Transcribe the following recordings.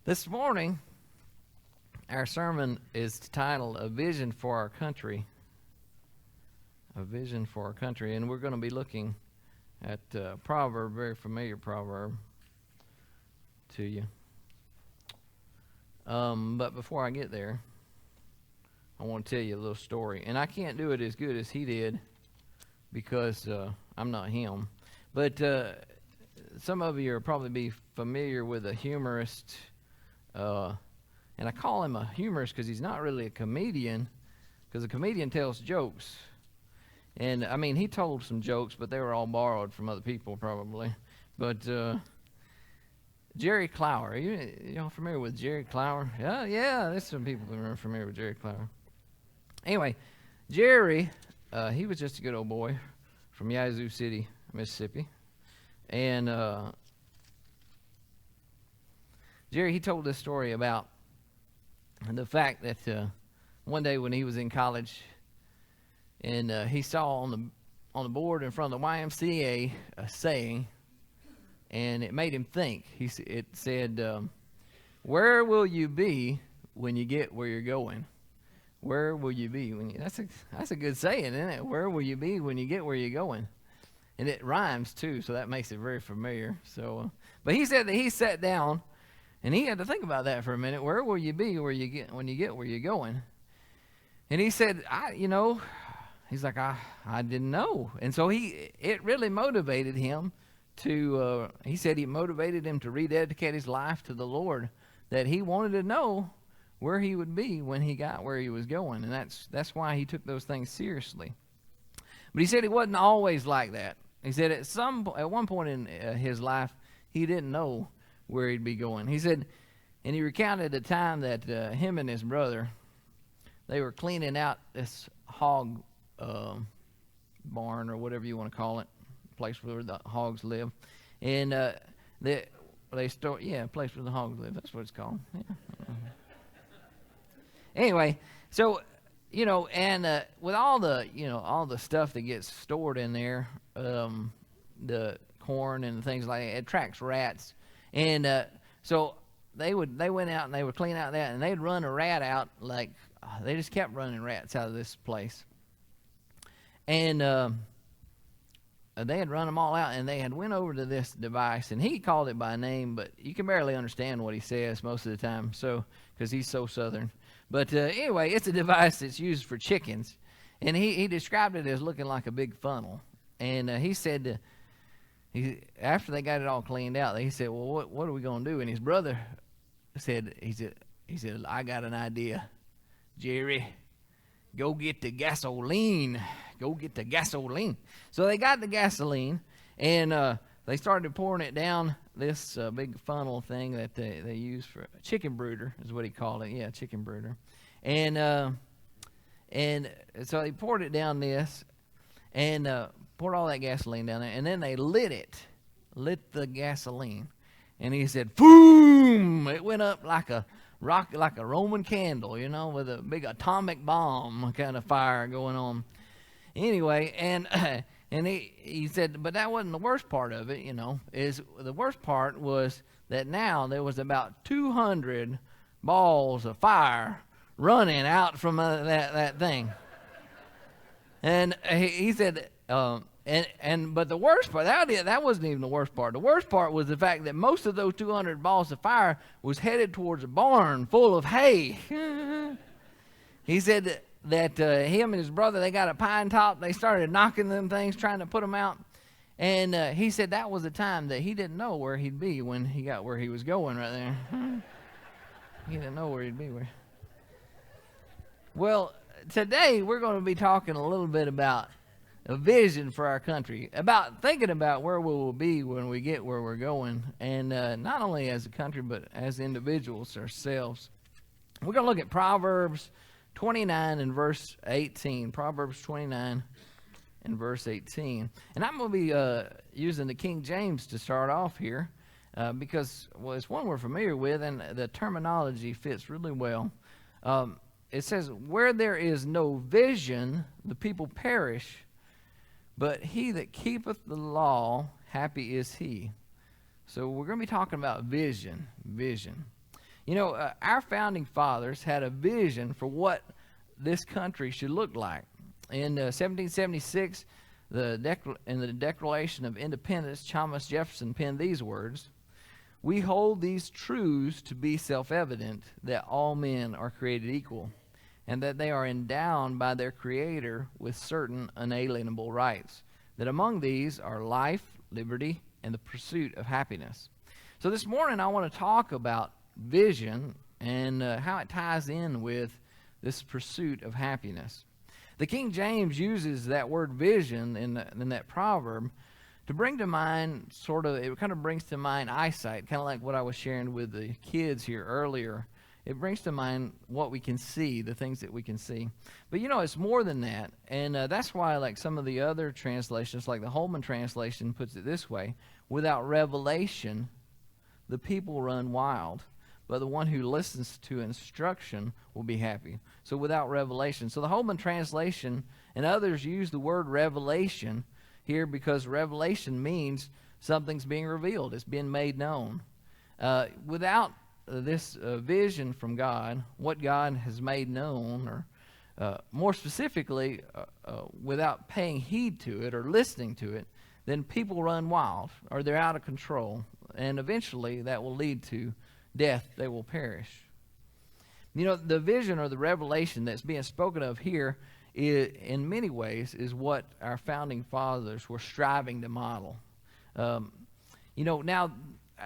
This morning, our sermon is titled A Vision for Our Country. A Vision for Our Country. And we're going to be looking at a proverb, very familiar proverb to you. But before I get there, I want to tell you a little story. And I can't do it as good as he did because I'm not him. But some of you will probably be familiar with a humorist. And I call him a humorist because he's not really a comedian, because a comedian tells jokes. And, I mean, he told some jokes, but they were all borrowed from other people probably. But Jerry Clower, are y'all familiar with Jerry Clower? Yeah, there's some people that are familiar with Jerry Clower. Anyway, Jerry, he was just a good old boy from Yazoo City, Mississippi. And Jerry, he told this story about the fact that one day when he was in college, and he saw on the board in front of the YMCA a saying, and it made him think. It said, "Where will you be when you get where you're going?" Where will you be when you? That's a good saying, isn't it? Where will you be when you get where you're going? And it rhymes too, so that makes it very familiar. So, but he said that he sat down. And he had to think about that for a minute. Where will you be when you get where you're going? And he said, he's like, I didn't know. And so it really motivated him to, he said it motivated him to rededicate his life to the Lord, that he wanted to know where he would be when he got where he was going. And that's why he took those things seriously. But he said it wasn't always like that. He said at one point in his life, he didn't know where he'd be going. He said, and he recounted the time that him and his brother, they were cleaning out this hog barn or whatever you want to call it, place where the hogs live, and they store, place where the hogs live. That's what it's called. Yeah. Anyway, so and with all the stuff that gets stored in there, the corn and things like that, it attracts rats. And so they went out and they would clean out that, and they'd run a rat out, like they just kept running rats out of this place. And they had run them all out, and they had went over to this device, and he called it by name, but you can barely understand what he says most of the time, so because he's so southern. But anyway, it's a device that's used for chickens, and he described it as looking like a big funnel. And he said, after they got it all cleaned out, he said, "Well, what are we gonna do?" And his brother said, "He said, I got an idea, Jerry. Go get the gasoline. Go get the gasoline." So they got the gasoline, and they started pouring it down this big funnel thing that they use for a chicken brooder, is what he called it. Yeah, chicken brooder. And so they poured it down this, and poured all that gasoline down there, and then they lit the gasoline. And he said, boom! It went up like a Roman candle, with a big atomic bomb kind of fire going on. Anyway, and he said, but that wasn't the worst part of it, is the worst part was that now there was about 200 balls of fire running out from that thing. And he said, but the worst part, that wasn't even the worst part. The worst part was the fact that most of those 200 balls of fire was headed towards a barn full of hay. He said that him and his brother, they got a pine top. They started knocking them things, trying to put them out. And he said that was the time that he didn't know where he'd be when he got where he was going right there. He didn't know where he'd be. Well, today we're going to be talking a little bit about a vision for our country, about thinking about where we will be when we get where we're going, and not only as a country but as individuals ourselves. We're going to look at Proverbs 29 and verse 18. Proverbs 29 and verse 18. And I'm going to be using the King James to start off here because, well, it's one we're familiar with, and the terminology fits really well. It says, where there is no vision, the people perish, but he that keepeth the law, happy is he. So we're going to be talking about vision. Our founding fathers had a vision for what this country should look like. In 1776, in the Declaration of Independence, Thomas Jefferson penned these words: "We hold these truths to be self-evident, that all men are created equal, and that they are endowed by their Creator with certain unalienable rights, that among these are life, liberty, and the pursuit of happiness." So this morning I want to talk about vision and how it ties in with this pursuit of happiness. The King James uses that word vision in that proverb to bring to mind it kind of brings to mind eyesight, kind of like what I was sharing with the kids here earlier. It brings to mind what we can see, the things that we can see. But it's more than that. And that's why like some of the other translations, like the Holman translation puts it this way: without revelation, the people run wild, but the one who listens to instruction will be happy. So without revelation. So the Holman translation and others use the word revelation here because revelation means something's being revealed. It's being made known. Without this vision from God, what God has made known, or more specifically, without paying heed to it or listening to it, then people run wild or they're out of control. And eventually that will lead to death. They will perish. The vision or the revelation that's being spoken of here in many ways is what our founding fathers were striving to model. Now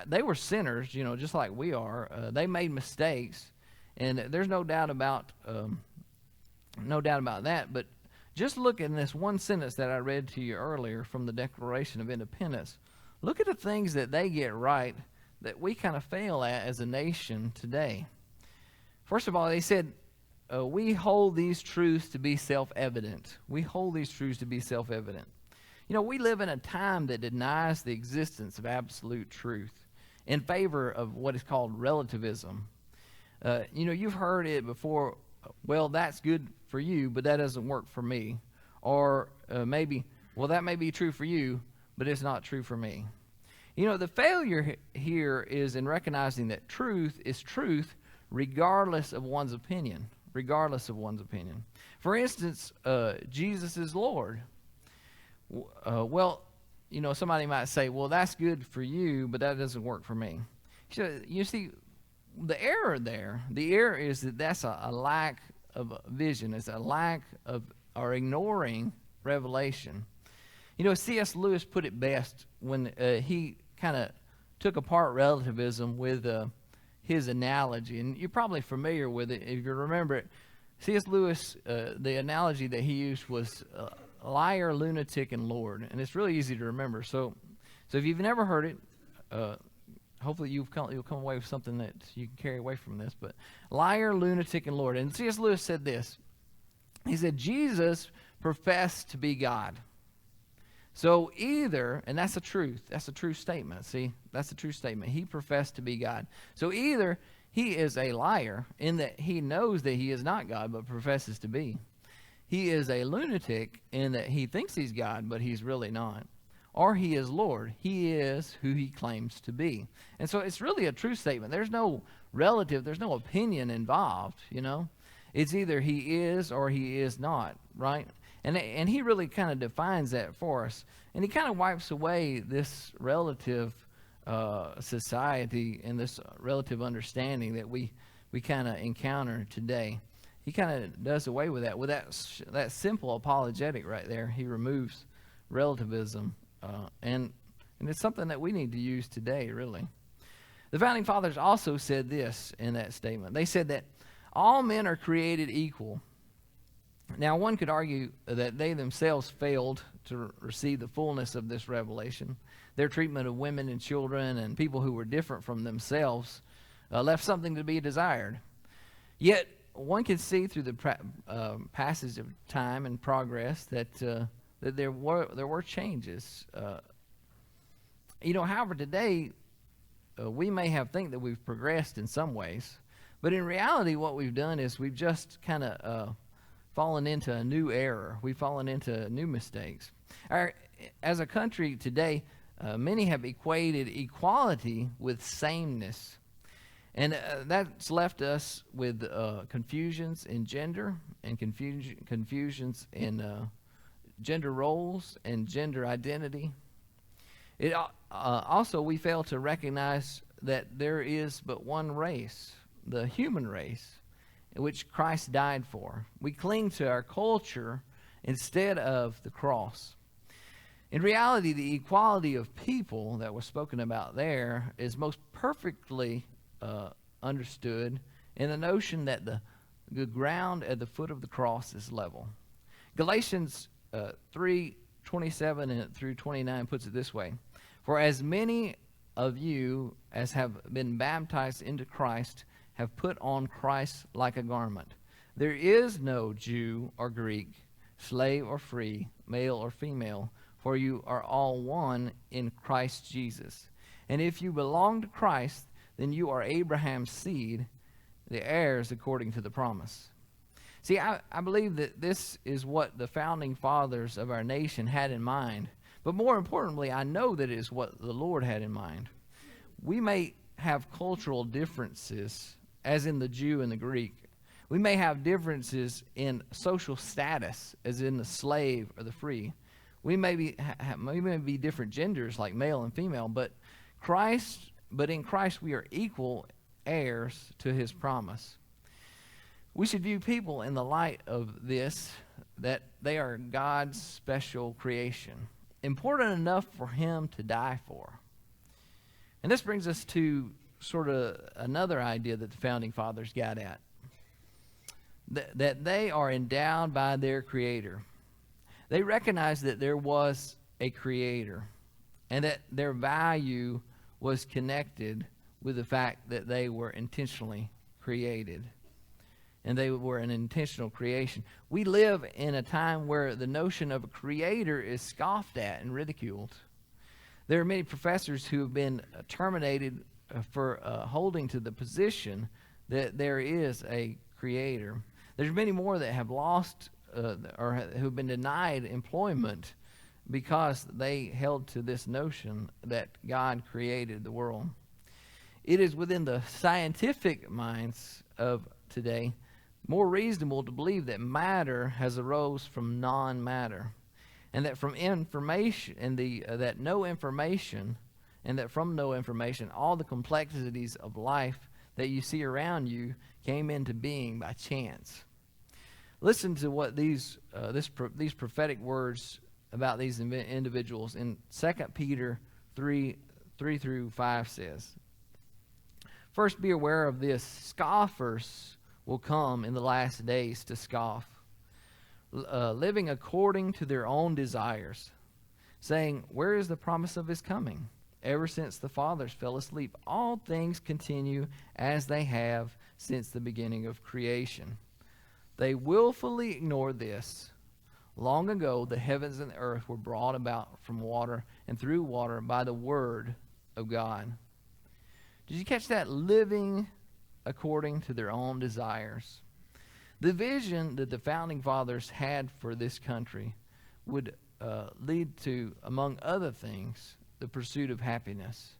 they were sinners, just like we are. They made mistakes, and there's no doubt about that. But just look at this one sentence that I read to you earlier from the Declaration of Independence. Look at the things that they get right that we kind of fail at as a nation today. First of all, they said, we hold these truths to be self-evident. We hold these truths to be self-evident. We live in a time that denies the existence of absolute truth in favor of what is called relativism. You've heard it before: well, that's good for you, but that doesn't work for me. Or maybe, well, that may be true for you, but it's not true for me. The failure here is in recognizing that truth is truth regardless of one's opinion. Regardless of one's opinion. For instance, Jesus is Lord. Somebody might say, well, that's good for you, but that doesn't work for me. So, you see, the error is that that's a lack of vision. It's a lack of or ignoring revelation. C.S. Lewis put it best when he kind of took apart relativism with his analogy. And you're probably familiar with it if you remember it. C.S. Lewis, the analogy that he used was liar, lunatic, and Lord. And it's really easy to remember. So if you've never heard it, hopefully you'll come away with something that you can carry away from this. But liar, lunatic, and Lord. And C.S. Lewis said this. He said, Jesus professed to be God. So either, and that's a true statement. See, that's a true statement. He professed to be God. So either he is a liar in that he knows that he is not God, but professes to be. He is a lunatic in that he thinks he's God, but he's really not. Or he is Lord. He is who he claims to be. And so it's really a true statement. There's no there's no opinion involved, It's either he is or he is not, right? And he really kind of defines that for us. And he kind of wipes away this relative society and this relative understanding that we kind of encounter today. He kind of does away with that. With that simple apologetic right there, he removes relativism. And it's something that we need to use today, really. The Founding Fathers also said this in that statement. They said that all men are created equal. Now, one could argue that they themselves failed to receive the fullness of this revelation. Their treatment of women and children and people who were different from themselves left something to be desired. Yet, one can see through the passage of time and progress that there were changes. However, today we may think that we've progressed in some ways, but in reality, what we've done is we've just kind of fallen into a new error. We've fallen into new mistakes. As a country today, many have equated equality with sameness. And that's left us with confusions in gender and confusions in gender roles and gender identity. It also, we fail to recognize that there is but one race, the human race, in which Christ died for. We cling to our culture instead of the cross. In reality, the equality of people that was spoken about there is most perfectly understood in the notion that the ground at the foot of the cross is level. Galatians 3:27 through 29 puts it this way: For as many of you as have been baptized into Christ have put on Christ like a garment. There is no Jew or Greek, slave or free, male or female, for you are all one in Christ Jesus. And if you belong to Christ, then you are Abraham's seed, the heirs according to the promise. See, I believe that this is what the founding fathers of our nation had in mind. But more importantly, I know that it is what the Lord had in mind. We may have cultural differences, as in the Jew and the Greek. We may have differences in social status, as in the slave or the free. We may be different genders, like male and female, but in Christ we are equal heirs to his promise. We should view people in the light of this, that they are God's special creation, important enough for him to die for. And this brings us to sort of another idea that the founding fathers got at, that they are endowed by their Creator. They recognized that there was a Creator and that their value was connected with the fact that they were intentionally created. And they were an intentional creation. We live in a time where the notion of a creator is scoffed at and ridiculed. There are many professors who have been terminated for holding to the position that there is a creator. There's many more that have lost or who've been denied employment because they held to this notion that God created the world. It is within the scientific minds of today more reasonable to believe that matter has arose from non-matter, and that from information, and that no information, and that from no information, all the complexities of life that you see around you came into being by chance. Listen to what these prophetic words about these individuals in 2 Peter 3:3-5 says. First, be aware of this: scoffers will come in the last days to scoff, living according to their own desires, saying, where is the promise of his coming? Ever since the fathers fell asleep, all things continue as they have since the beginning of creation. They willfully ignore this. Long ago, the heavens and the earth were brought about from water and through water by the word of God. Did you catch that? Living according to their own desires. The vision that the founding fathers had for this country would lead to, among other things, the pursuit of happiness.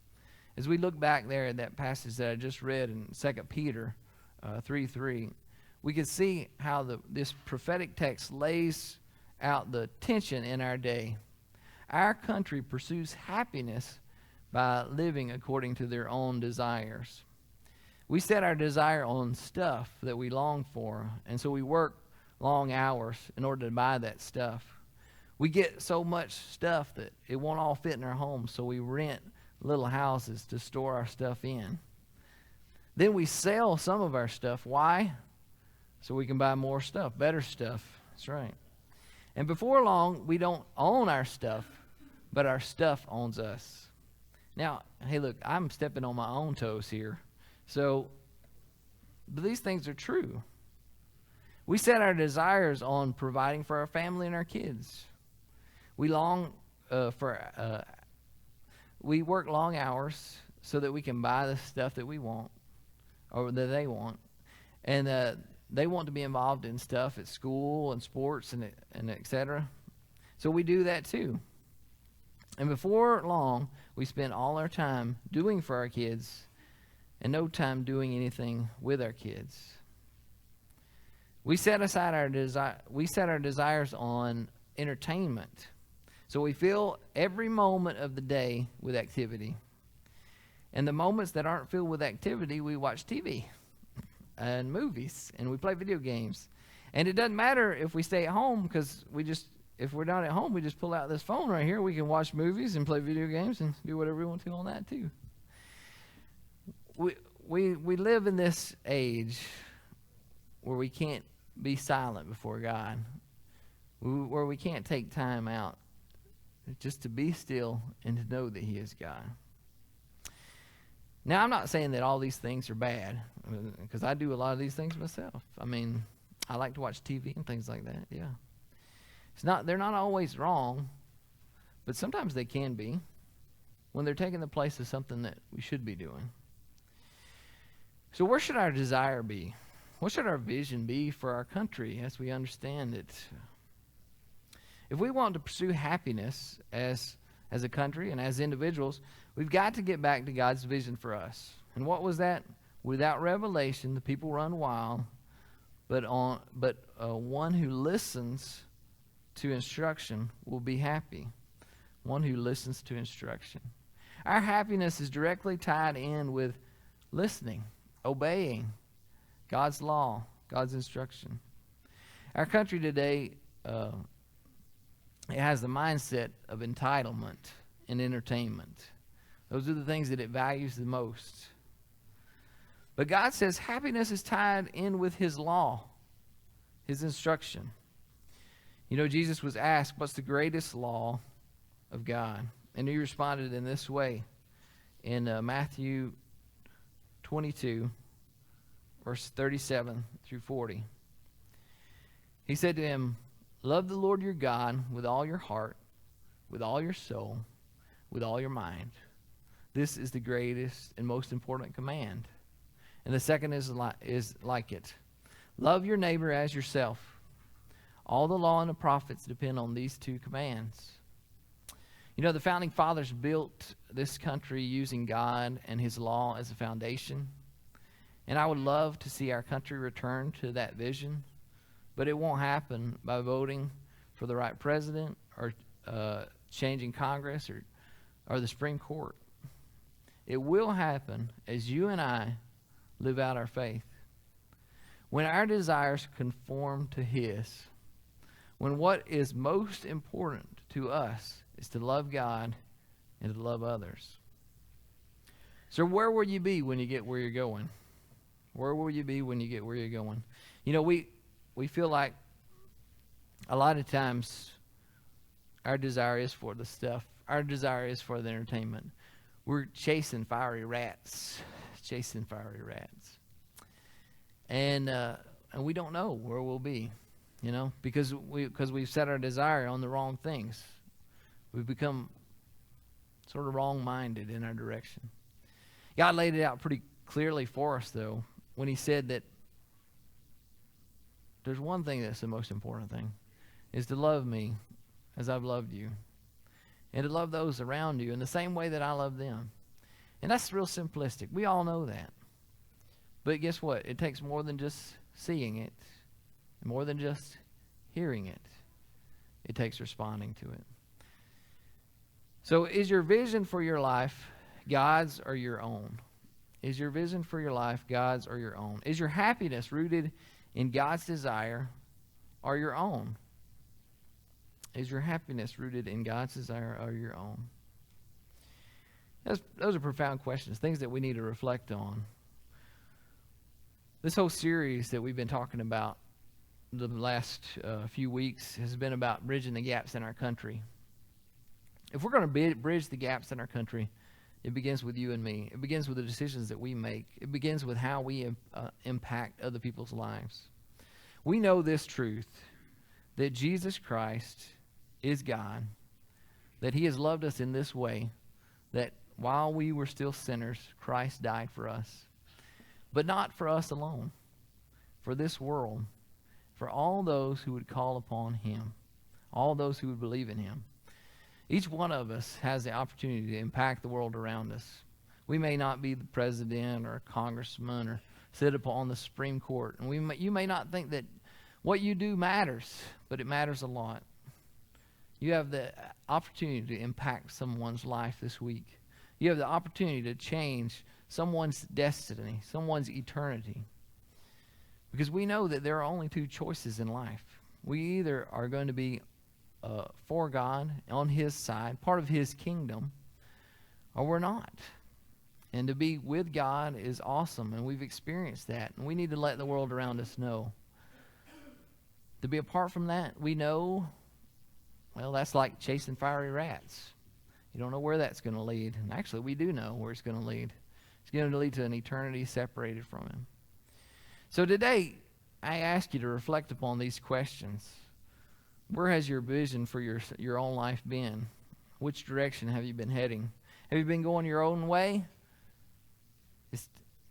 As we look back there at that passage that I just read in 2 Peter 3:3, we can see how this prophetic text lays out the tension in our day. Our country pursues happiness by living according to their own desires. We set our desire on stuff that we long for, and so we work long hours in order to buy that stuff. We get so much stuff that it won't all fit in our home, so we rent little houses to store our stuff in. Then we sell some of our stuff. Why? So we can buy more stuff, better stuff. That's right. And before long, we don't own our stuff, but our stuff owns us. Now, hey, look, I'm stepping on my own toes here. But these things are true. We set our desires on providing for our family and our kids. We we work long hours so that we can buy the stuff that we want, or that they want. And they want to be involved in stuff at school and sports and et cetera. So we do that too. And before long, we spend all our time doing for our kids and no time doing anything with our kids. We set our desires on entertainment. So we fill every moment of the day with activity. And the moments that aren't filled with activity, we watch TV and movies, and we play video games. And it doesn't matter if we stay at home, because if we're not at home, we just pull out this phone right here. We can watch movies and play video games and do whatever we want to on that too. We live in this age where we can't be silent before God, where we can't take time out just to be still and to know that He is God. Now, I'm not saying that all these things are bad, because I do a lot of these things myself. I mean, I like to watch TV and things like that, yeah. They're not always wrong, but sometimes they can be when they're taking the place of something that we should be doing. So where should our desire be? What should our vision be for our country as we understand it? If we want to pursue happiness as a country and as individuals, we've got to get back to God's vision for us. And what was that? Without revelation, the people run wild, but one who listens to instruction will be happy. One who listens to instruction. Our happiness is directly tied in with listening, obeying God's law, God's instruction. Our country today, it has the mindset of entitlement and entertainment. Those are the things that it values the most. But God says happiness is tied in with His law, His instruction. You know, Jesus was asked, what's the greatest law of God? And He responded in this way in Matthew 22, verse 37 through 40. He said to him, love the Lord your God with all your heart, with all your soul, with all your mind. This is the greatest and most important command. And the second is like it. Love your neighbor as yourself. All the law and the prophets depend on these two commands. You know, the founding fathers built this country using God and His law as a foundation. And I would love to see our country return to that vision. But it won't happen by voting for the right president or changing Congress or the Supreme Court. It will happen as you and I live out our faith. When our desires conform to His, when what is most important to us is to love God and to love others. So where will you be when you get where you're going? Where will you be when you get where you're going? You know, we feel like a lot of times our desire is for the stuff. Our desire is for the entertainment. We're chasing fiery rats. And we don't know where we'll be, you know, because we've set our desire on the wrong things. We've become sort of wrong-minded in our direction. God laid it out pretty clearly for us, though, when He said that there's one thing that's the most important thing, is to love me as I've loved you, and to love those around you in the same way that I love them. And that's real simplistic. We all know that. But guess what? It takes more than just seeing it, more than just hearing it. It takes responding to it. So is your vision for your life God's or your own? Is your vision for your life God's or your own? Is your happiness rooted in God's desire or your own? Is your happiness rooted in God's desire or your own? Those are profound questions, things that we need to reflect on. This whole series that we've been talking about the last few weeks has been about bridging the gaps in our country. If we're going to bridge the gaps in our country, it begins with you and me. It begins with the decisions that we make. It begins with how we impact other people's lives. We know this truth, that Jesus Christ is God, that He has loved us in this way, that while we were still sinners, Christ died for us. But not for us alone, for this world, for all those who would call upon Him, all those who would believe in Him. Each one of us has the opportunity to impact the world around us. We may not be the president or a congressman or sit upon the Supreme Court. And you may not think that what you do matters, but it matters a lot. You have the opportunity to impact someone's life this week. You have the opportunity to change someone's destiny, someone's eternity. Because we know that there are only two choices in life. We either are going to be for God, on His side, part of His kingdom, or we're not. And to be with God is awesome, and we've experienced that. And we need to let the world around us know. To be apart from that, we know, well, that's like chasing fiery rats. You don't know where that's going to lead. And actually, we do know where it's going to lead. It's going to lead to an eternity separated from Him. So today, I ask you to reflect upon these questions. Where has your vision for your own life been? Which direction have you been heading? Have you been going your own way?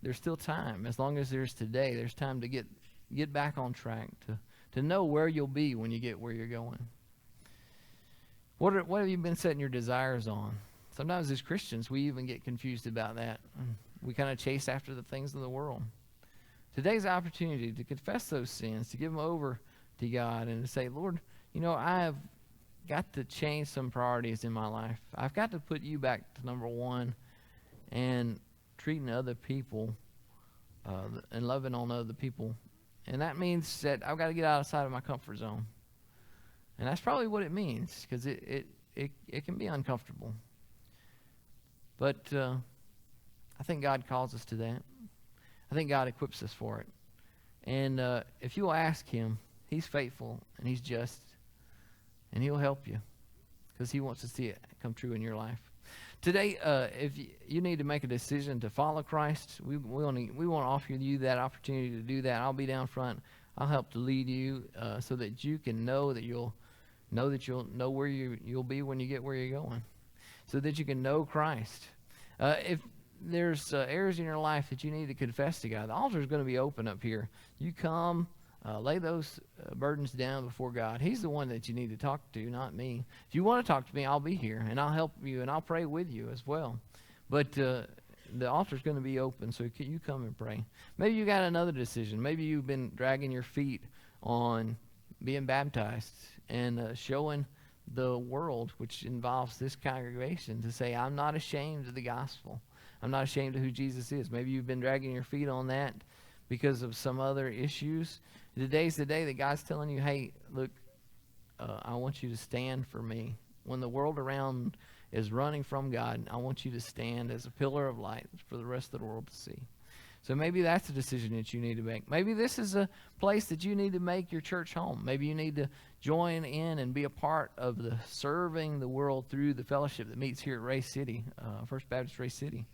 There's still time. As long as there's today, there's time to get back on track, to know where you'll be when you get where you're going. What have you been setting your desires on? Sometimes as Christians, we even get confused about that. We kind of chase after the things of the world. Today's opportunity to confess those sins, to give them over to God, and to say, Lord, I have got to change some priorities in my life. I've got to put you back to number one, and treating other people and loving on other people. And that means that I've got to get outside of my comfort zone. And that's probably what it means, because it can be uncomfortable. But I think God calls us to that. I think God equips us for it. And if you'll ask Him, He's faithful and He's just, and He'll help you, because He wants to see it come true in your life. Today, if you need to make a decision to follow Christ, we want to offer you that opportunity to do that. I'll be down front. I'll help to lead you so that you can know that you'll know where you'll be when you get where you're going, so that you can know Christ. If there's areas in your life that you need to confess to God, the altar is going to be open up here. You come, lay those burdens down before God. He's the one that you need to talk to, not me. If you want to talk to me, I'll be here, and I'll help you, and I'll pray with you as well. But the altar is going to be open, so you come and pray. Maybe you got another decision. Maybe you've been dragging your feet on being baptized and showing the world, which involves this congregation, to say, I'm not ashamed of the gospel. I'm not ashamed of who Jesus is. Maybe you've been dragging your feet on that because of some other issues. Today's the day that God's telling you, hey, look, I want you to stand for me. When the world around is running from God, I want you to stand as a pillar of light for the rest of the world to see. So maybe that's a decision that you need to make. Maybe this is a place that you need to make your church home. Maybe you need to join in and be a part of the serving the world through the fellowship that meets here at Ray City, First Baptist Ray City.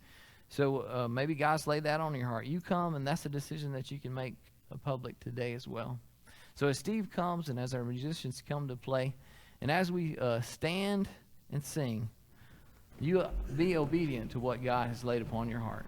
So maybe God's laid that on your heart. You come, and that's a decision that you can make public today as well. So as Steve comes and as our musicians come to play, and as we stand and sing, you be obedient to what God has laid upon your heart.